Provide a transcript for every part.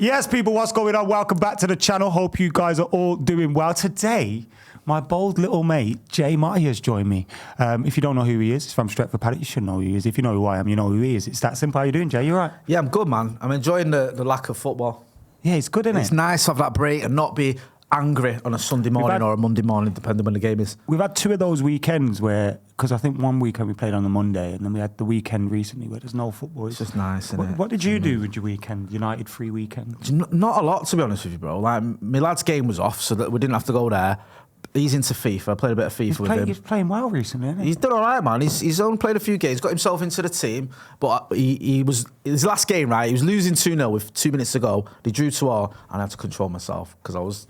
Yes, people, what's going on? Welcome back to the channel. Hope you guys are all doing well. Today, my bold little mate, Jay Marty, has joined me. If you don't know who he is, he's from Stretford Paddock. You should know who he is. If you know who I am, you know who he is. It's that simple. How you doing, Jay? You all right? Yeah, I'm good, man. I'm enjoying the lack of football. Yeah, it's good, isn't it? It's nice to have that break and not be angry on a Sunday morning or a Monday morning, depending when the game is. We've had two of those weekends where, because I think one weekend we played on the Monday, and then we had the weekend recently where there's no football. It's just nice, isn't it? What did you do with your weekend, United free weekend? Not a lot, to be honest with you, bro. Like, my lad's game was off, so that we didn't have to go there. He's into FIFA. I played a bit of FIFA with him. He's playing well recently, isn't he? He's done all right, man. He's only played a few games, got himself into the team, but he was his last game, right? He was losing 2-0 with 2 minutes to go. They drew 2-2, and I had to control myself because I was.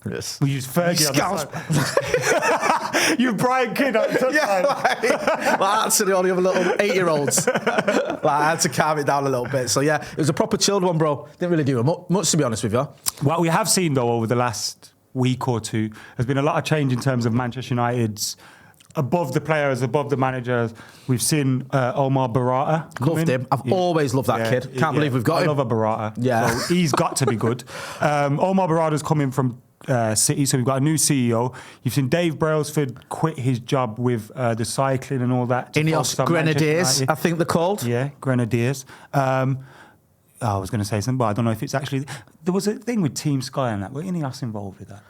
Yes. We used Fergie on the side. You Brian Kidd on the touchline. Like actually, all the other little 8-year-olds. I had to calm it down a little bit. So yeah, it was a proper chilled one, bro. Didn't really do much, to be honest with you. What we have seen though over the last week or two, there's been a lot of change in terms of Manchester United's above the players, above the managers. We've seen Omar Barata. Loved him. I've always loved that kid. Can't believe we've got him. I love a Barata. Yeah. So he's got to be good. Omar Barata's coming from City, so we've got a new CEO. You've seen Dave Brailsford quit his job with the cycling and all that. Ineos Grenadiers, I think they're called. Yeah, Grenadiers. I was going to say something, but I don't know if it's actually... There was a thing with Team Sky and that. Were Ineos involved with that?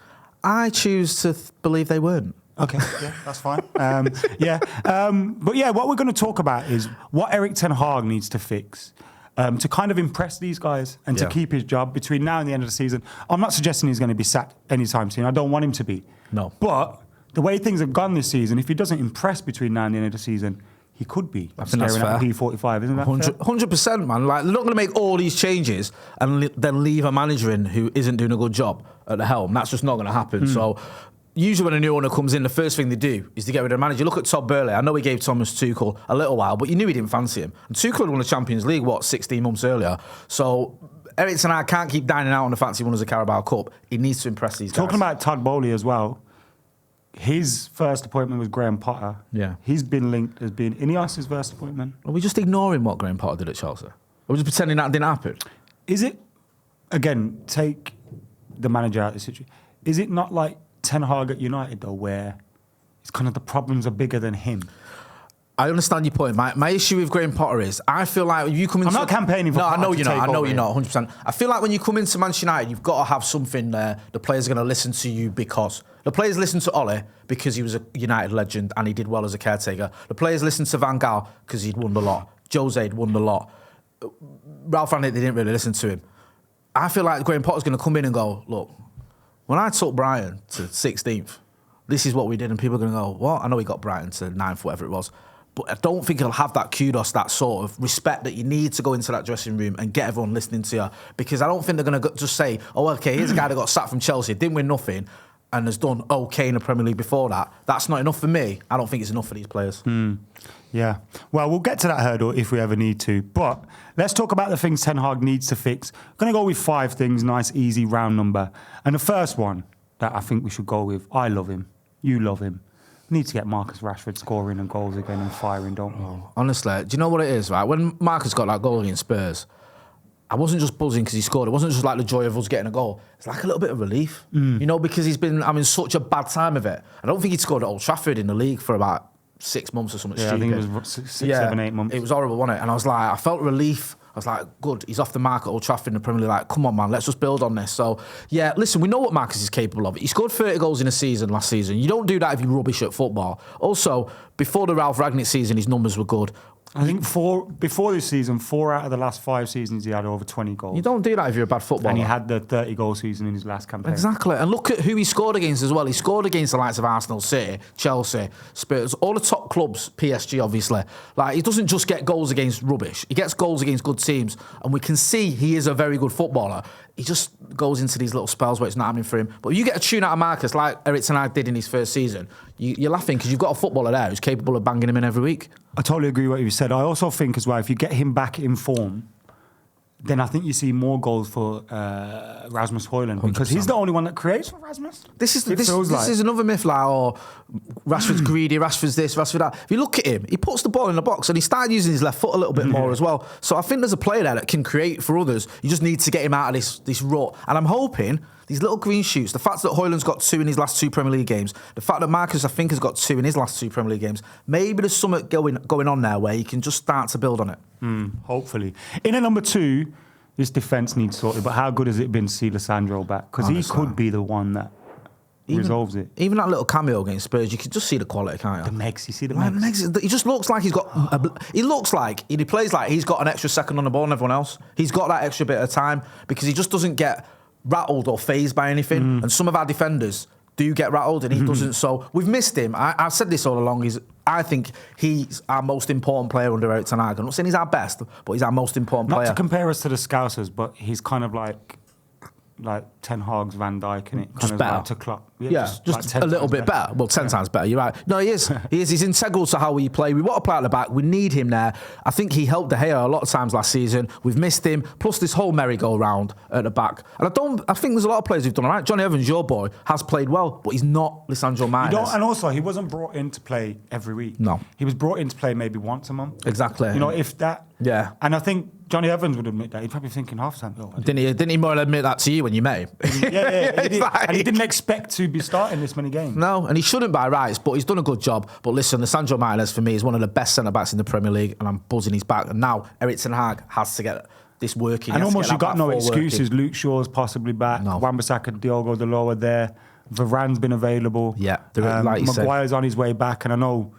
I choose to believe they weren't. Okay, yeah, that's fine. But yeah, what we're going to talk about is what Erik ten Hag needs to fix to kind of impress these guys and to keep his job between now and the end of the season. I'm not suggesting he's going to be sacked anytime soon. I don't want him to be. No. But the way things have gone this season, if he doesn't impress between now and the end of the season, he could be staring at P45, isn't that 100%, man. Like, they're not going to make all these changes and then leave a manager in who isn't doing a good job at the helm. That's just not going to happen. So usually when a new owner comes in, the first thing they do is to get rid of the manager. Look at Todd Boehly. I know he gave Thomas Tuchel a little while, but you knew he didn't fancy him. And Tuchel had won the Champions League, 16 months earlier? So Erik ten Hag can't keep dining out on the fact he won as a Carabao Cup. He needs to impress these guys. Talking about Todd Boehly as well, his first appointment was Graham Potter. Yeah. He's been linked as being Ineos' first appointment. Are we just ignoring what Graham Potter did at Chelsea? Are we just pretending that didn't happen? Is it, again, take the manager out of the situation, is it not like Ten Hag at United, though, where it's kind of the problems are bigger than him? I understand your point. My issue with Graham Potter is I feel like when you come into... I'm not campaigning for Potter. I know you're not. I know you're not, 100%. I feel like when you come into Manchester United, you've got to have something there. The players are going to listen to you because... The players listen to Ole because he was a United legend and he did well as a caretaker. The players listen to Van Gaal because he'd won the lot. Jose had won the lot. Ralph Rangnick, they didn't really listen to him. I feel like Graham Potter's going to come in and go, look, when I took Brighton to 16th, this is what we did, and people are going to go, what? I know he got Brighton to 9th, whatever it was, but I don't think he'll have that kudos, that sort of respect that you need to go into that dressing room and get everyone listening to you, because I don't think they're going to just say, oh, okay, here's a guy that got sacked from Chelsea, didn't win nothing, and has done okay in the Premier League before that. That's not enough for me. I don't think it's enough for these players. Yeah. Well, we'll get to that hurdle if we ever need to. But let's talk about the things Ten Hag needs to fix. I'm going to go with 5 things, nice, easy, round number. And the first one that I think we should go with, I love him, you love him. We need to get Marcus Rashford scoring and goals again and firing, don't we? Honestly, do you know what it is, right? When Marcus got that goal against Spurs, I wasn't just buzzing because he scored. It wasn't just like the joy of us getting a goal. It's like a little bit of relief, you know, because he's been having such a bad time of it. I don't think he'd scored at Old Trafford in the league for about 6 months or something stupid. I think it was 6, 7, 8 months. It was horrible, wasn't it? And I was like, I felt relief. I was like, good, he's off the mark at Old Trafford in the Premier League. Like, come on, man, let's just build on this. So, yeah, listen, we know what Marcus is capable of. He scored 30 goals in a season last season. You don't do that if you're rubbish at football. Also, before the Ralph Rangnick season, his numbers were good. I think before this season, 4 out of the last 5 seasons, he had over 20 goals. You don't do that if you're a bad footballer. And he had the 30-goal season in his last campaign. Exactly. And look at who he scored against as well. He scored against the likes of Arsenal, City, Chelsea, Spurs, all the top clubs, PSG, obviously. Like, he doesn't just get goals against rubbish. He gets goals against good teams. And we can see he is a very good footballer. He just goes into these little spells where it's not happening for him. But you get a tune out of Marcus like Erik ten Hag did in his first season, you're laughing because you've got a footballer there who's capable of banging him in every week. I totally agree with what you said. I also think as well, if you get him back in form, then I think you see more goals for Rasmus Højlund because he's the only one that creates for Rasmus. This is another myth, like, oh, Rashford's greedy, Rashford's this, Rashford that. If you look at him, he puts the ball in the box and he started using his left foot a little bit more as well. So I think there's a player there that can create for others. You just need to get him out of this rut. And I'm hoping these little green shoots, the fact that Højlund's got 2 in his last 2 Premier League games, the fact that Marcus, I think, has got 2 in his last 2 Premier League games, maybe there's something going on there where he can just start to build on it. Hopefully. In at number 2, this defence needs sorted, but how good has it been to see Lissandro back? Because he could be the one that resolves it. Even that little cameo against Spurs, you can just see the quality, can't you? The Megs, you see the Megs? He just looks like he's got... he plays like he's got an extra second on the ball than everyone else. He's got that extra bit of time because he just doesn't get rattled or fazed by anything. And some of our defenders do get rattled and he doesn't. So we've missed him. I've said this all along. I think he's our most important player under Erik Ten Hag. I'm not saying he's our best, but he's our most important player. Not to compare us to the Scousers, but he's kind of like Ten Hag's Van Dijk, isn't it? Just better. Like to Klopp. Just like a little bit better. Well, 10 times better. You're right. No, he is. He's integral to how we play. We want to play at the back. We need him there. I think he helped De Gea a lot of times last season. We've missed him. Plus this whole merry-go-round at the back. And I think there's a lot of players who've done all right. Johnny Evans, your boy, has played well, but he's not Lisandro Martinez. And also, he wasn't brought in to play every week. No. He was brought in to play maybe once a month. Exactly. You know, if that. Yeah. And I think Johnny Evans would admit that. He'd probably be thinking half time. Oh, didn't he more admit that to you when you met him? Yeah. And he didn't expect to be starting this many games. No, and he shouldn't by rights, but he's done a good job. But listen, Lisandro Martinez for me is one of the best centre-backs in the Premier League, and I'm buzzing he's back. And now Erik Ten Hag has to get this working. And almost you've got no excuses. Luke Shaw's possibly back. No. Wan-Bissaka, Diogo Dalot are there. Varane's been available. Yeah, like Maguire's on his way back, and I know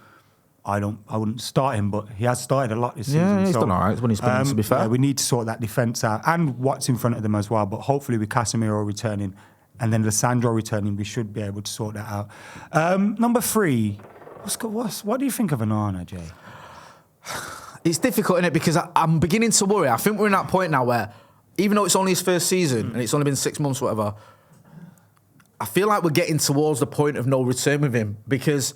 I wouldn't start him, but he has started a lot this season. Yeah, he's done all right when he's been, to be fair. Yeah, we need to sort that defence out and what's in front of them as well. But hopefully with Casemiro returning and then Lissandro returning, we should be able to sort that out. Number 3, what do you think of Onana, Jay? It's difficult, isn't it? Because I'm beginning to worry. I think we're in that point now where, even though it's only his first season and it's only been 6 months or whatever, I feel like we're getting towards the point of no return with him. Because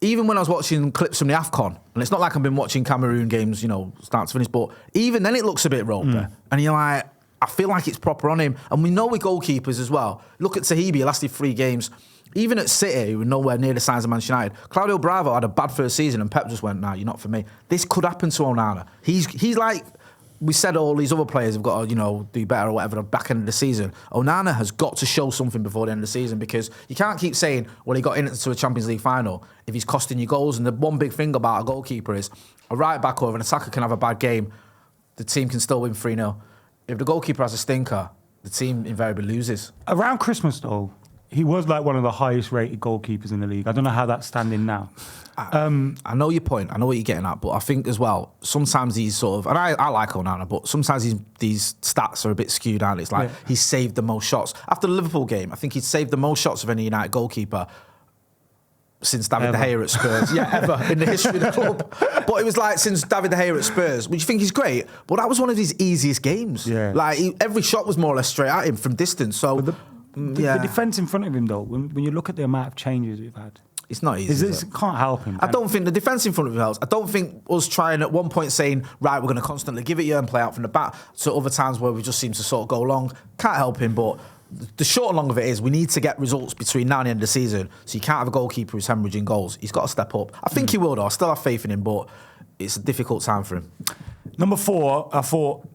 even when I was watching clips from the AFCON, and it's not like I've been watching Cameroon games, start to finish, but even then it looks a bit ropey. And you're like, I feel like it's proper on him. And we know with goalkeepers as well. Look at Sahibi, he lasted 3 games. Even at City, who were nowhere near the size of Manchester United, Claudio Bravo had a bad first season and Pep just went, nah, you're not for me. This could happen to Onana. He's like, we said all these other players have got to, do better or whatever at the back end of the season. Onana has got to show something before the end of the season because you can't keep saying, well, he got into a Champions League final if he's costing you goals. And the one big thing about a goalkeeper is a right back or an attacker can have a bad game. The team can still win 3-0. If the goalkeeper has a stinker, the team invariably loses. Around Christmas, though, he was like one of the highest rated goalkeepers in the league. I don't know how that's standing now. I know your point. I know what you're getting at. But I think as well, sometimes he's sort of... And I like Onana, but sometimes these stats are a bit skewed out. It's like he's saved the most shots. After the Liverpool game, I think he's saved the most shots of any United goalkeeper since David De Gea at Spurs. Ever in the history of the club. But it was like since David De Gea at Spurs, which you think he's great, but that was one of his easiest games. Yeah. Like every shot was more or less straight at him from distance. So the defence in front of him, though, when you look at the amount of changes we've had, it's not easy. It can't help him. I don't think the defence in front of him helps. I don't think us trying at one point saying, right, we're going to constantly give it you and play out from the back. So other times where we just seem to sort of go long, can't help him. But the short and long of it is we need to get results between now and the end of the season. So you can't have a goalkeeper who's hemorrhaging goals. He's got to step up. I think he will, though. I still have faith in him, but it's a difficult time for him. Number 4, I thought,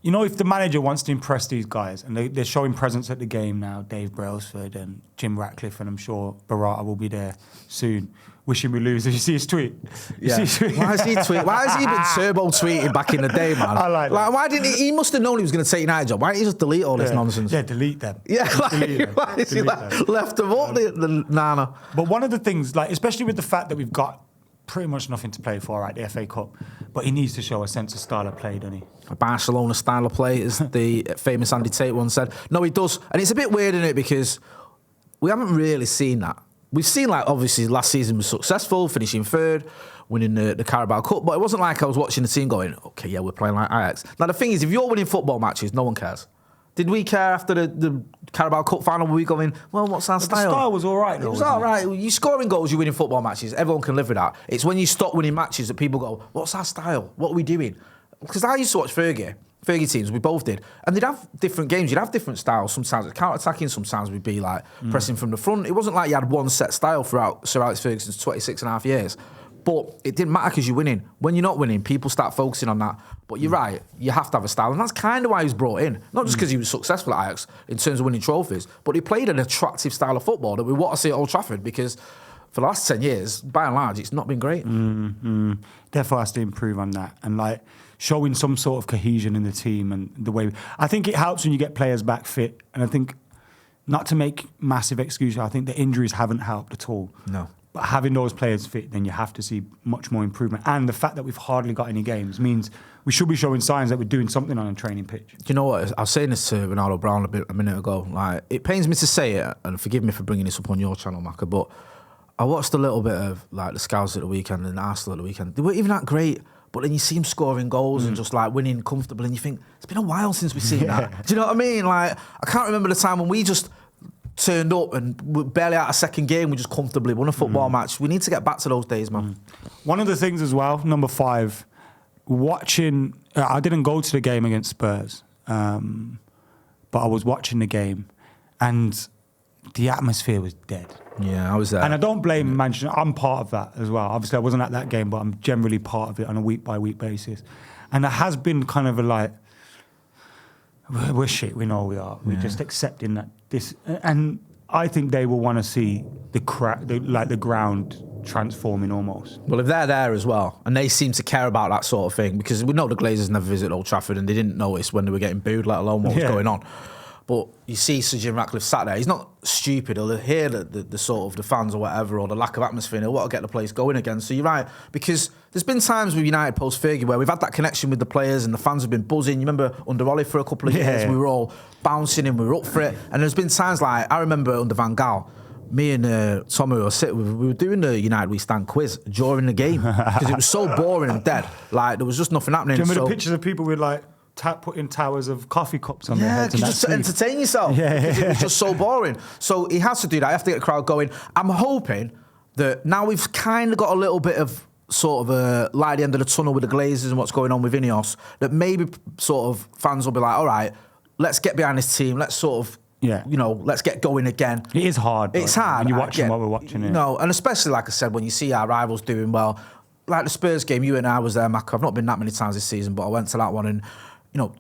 if the manager wants to impress these guys, and they're showing presence at the game now, Dave Brailsford and Jim Ratcliffe, and I'm sure Barata will be there soon, wishing we lose. Did you see his tweet? Why has he been turbo tweeting back in the day, man? I like that. Why didn't he must have known he was going to take United job. Why didn't he just delete all this nonsense? Yeah, delete them. Yeah, why is he left them up the nana? But one of the things, especially with the fact that we've got pretty much nothing to play for, right, the FA Cup, but he needs to show a sense of style of play, doesn't he? A Barcelona style of play, as the famous Andy Tate once said. No, he does. And it's a bit weird, isn't it, because we haven't really seen that. We've seen, obviously, last season was successful, finishing 3rd, winning the Carabao Cup, but it wasn't like I was watching the team going, okay, yeah, we're playing like Ajax. Now, the thing is, if you're winning football matches, no one cares. Did we care after the Carabao Cup final? Were we going, well, what's our style? The style was all right, though. It was all right. You scoring goals, you winning football matches. Everyone can live with that. It's when you stop winning matches that people go, what's our style? What are we doing? Because I used to watch Fergie. Fergie teams, we both did. And they'd have different games. You'd have different styles. Sometimes it's counter-attacking. Sometimes we'd be like pressing from the front. It wasn't like you had one set style throughout Sir Alex Ferguson's 26 and a half years. But it didn't matter because you're winning. When you're not winning, people start focusing on that. But you're right, you have to have a style. And that's kind of why he was brought in. Not just because he was successful at Ajax in terms of winning trophies, but he played an attractive style of football that we want to see at Old Trafford because for the last 10 years, by and large, it's not been great. Therefore, has to improve on that. And like showing some sort of cohesion in the team and the way... I think it helps when you get players back fit. And I think, not to make massive excuses, I think the injuries haven't helped at all. No. But having those players fit, then you have to see much more improvement. And the fact that we've hardly got any games means we should be showing signs that we're doing something on a training pitch. You know what? I was saying this to Ronaldo Brown a minute ago. Like, it pains me to say it, and forgive me for bringing this up on your channel, Macca, but I watched a little bit of like the Scouts at the weekend and Arsenal at the weekend. They weren't even that great, but then you see them scoring goals and just like winning comfortably, and you think, it's been a while since we've seen that. Do you know what I mean? Like, I can't remember the time when we just turned up and we're barely out of second game, we just comfortably won a football match. We need to get back to those days, man. One of the things as well, number 5, watching... I didn't go to the game against Spurs, but I was watching the game and the atmosphere was dead. Yeah, I was there. And I don't blame Manchester. I'm part of that as well. Obviously, I wasn't at that game, but I'm generally part of it on a week-by-week basis. And there has been kind of a like... We're shit, we know we are. We're just accepting that this... And I think they will want to see the ground transforming almost. Well, if they're there as well, and they seem to care about that sort of thing, because we know the Glazers never visit Old Trafford and they didn't notice when they were getting booed, let alone what was going on. But you see Sir Jim Ratcliffe sat there. He's not stupid. He'll hear the sort of the fans or whatever, or the lack of atmosphere, and he'll want to get the place going again. So you're right, because there's been times with United post-Fergie where we've had that connection with the players and the fans have been buzzing. You remember under Ollie for a couple of years, we were all bouncing and we were up for it. And there's been times like, I remember under Van Gaal, me and Tommy we were doing the United We Stand quiz during the game because it was so boring and dead. Like, there was just nothing happening. Do you remember the pictures of people with like putting towers of coffee cups on their heads? Yeah, just to entertain yourself. Because it was just so boring. So he has to do that. I have to get the crowd going. I'm hoping that now we've kind of got a little bit of sort of a light at the end of the tunnel with the Glazers and what's going on with Ineos, that maybe sort of fans will be like, all right, let's get behind this team. Let's sort of, let's get going again. It is hard. It's hard. When you're watching what we're watching here. No, and especially, like I said, when you see our rivals doing well, like the Spurs game, you and I was there, Mac. I've not been that many times this season, but I went to that one and,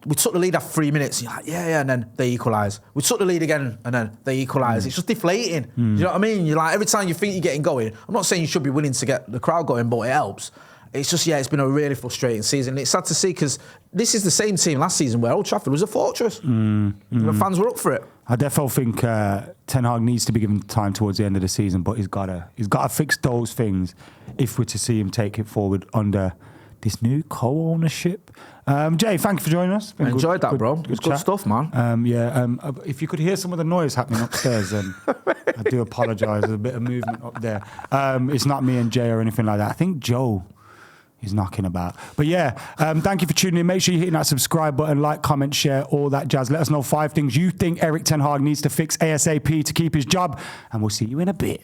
we took the lead after 3 minutes. And you're like, and then they equalise. We took the lead again, and then they equalise. It's just deflating. You know what I mean? You're like, every time you think you're getting going, I'm not saying you should be winning to get the crowd going, but it helps. It's just, it's been a really frustrating season. It's sad to see because this is the same team last season where Old Trafford was a fortress. The fans were up for it. I definitely think Ten Hag needs to be given time towards the end of the season, but he's got to fix those things if we're to see him take it forward under this new co-ownership. Jay, thank you for joining us. I enjoyed that, bro. It was good stuff, man. If you could hear some of the noise happening upstairs, then I do apologise. There's a bit of movement up there. It's not me and Jay or anything like that. I think Joe is knocking about. But thank you for tuning in. Make sure you're hitting that subscribe button, like, comment, share, all that jazz. Let us know 5 things you think Erik Ten Hag needs to fix ASAP to keep his job, and we'll see you in a bit.